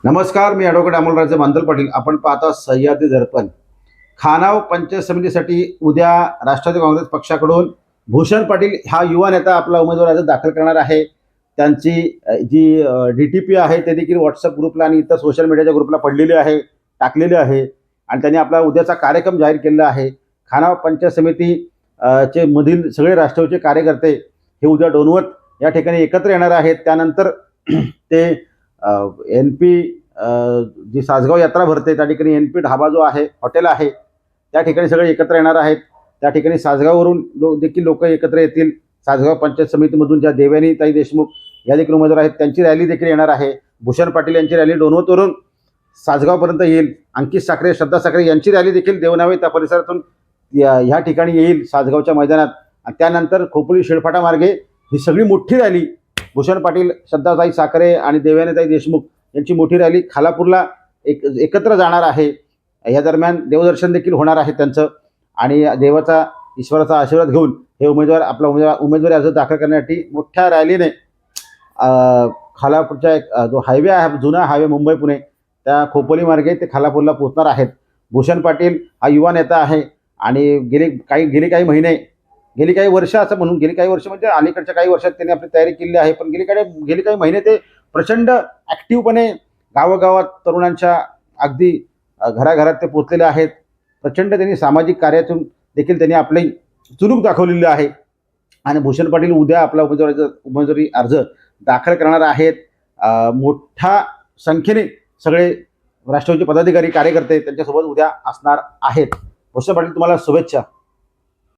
नमस्कार, मी ॲडव्होकेट अमोलराजे बांदल पाटील. आपण पाहता सह्याद्री दर्पण. खानाव पंचायत समितीसाठी उद्या राष्ट्रवादी काँग्रेस पक्षाकडून भूषण पाटील हा युवा नेता आपला उमेदवार अर्ज दाखल करणार आहे. त्यांची जी DTP आहे ते देखील व्हॉट्सअप ग्रुपला आणि इतर सोशल मीडियाच्या ग्रुपला पडलेली आहे, टाकलेली आहे आणि त्यांनी आपला उद्याचा कार्यक्रम जाहीर केलेला आहे. खानाव पंचायत समिती चे मधील सगळे राष्ट्रवादीचे कार्यकर्ते हे उद्या डोनवत या ठिकाणी एकत्र येणार आहेत. त्यानंतर ते NP जी सासगाव यात्रा भरते त्या ठिकाणी NP ढाबा जो आहे, हॉटेल आहे, त्या ठिकाणी सगळे एकत्र येणार आहेत. त्या ठिकाणी सासगाववरून देखील लोक एकत्र येतील. सासगाव पंचायत समितीमधून ज्या देवयानीताई देशमुख या देखील उमेदवार आहेत त्यांची रॅली देखील येणार आहे. भूषण पाटील यांची रॅली डोनवतवरून सासगावपर्यंत येईल. अंकित साखरे, श्रद्धा साखरे यांची रॅली देखील देवनावे त्या परिसरातून ह्या ठिकाणी येईल सासगावच्या मैदानात. आणि त्यानंतर खोपोली शेळफाटा मार्गे ही सगळी मोठी रॅली भूषण पाटील, श्रद्धाताई साखरे आणि देवयानीताई देशमुख यांची मोठी रॅली खालापूरला एकत्र जाणार आहे. या दरम्यान देवदर्शन देखील होणार आहे त्यांचं आणि देवाचा ईश्वराचा आशीर्वाद घेऊन हे उमेदवार आपला उमेदवारी अर्ज दाखल करण्यासाठी मोठ्या रॅलीने खालापूरच्या जो हायवे आहे, जुना हायवे मुंबई पुणे, त्या खोपोली मार्गे ते खालापूरला पोहोचणार आहेत. भूषण पाटील हा युवा नेता आहे आणि गेली काही वर्ष असं म्हणून गेली काही वर्ष म्हणजे अलीकडच्या काही वर्षात त्यांनी आपली तयारी केली आहे. पण गेली काही महिने ते प्रचंड ॲक्टिव्हपणे गावोगावात तरुणांच्या अगदी घराघरात ते पोचलेले आहेत. प्रचंड त्यांनी सामाजिक कार्यातून देखील त्यांनी आपली चुरूक दाखवलेली आहे आणि भूषण पाटील उद्या आपला उमेदवारी अर्ज दाखल करणार आहेत. मोठ्या संख्येने सगळे राष्ट्रवादीचे पदाधिकारी कार्यकर्ते त्यांच्यासोबत उद्या असणार आहेत. भूषण पाटील, तुम्हाला शुभेच्छा.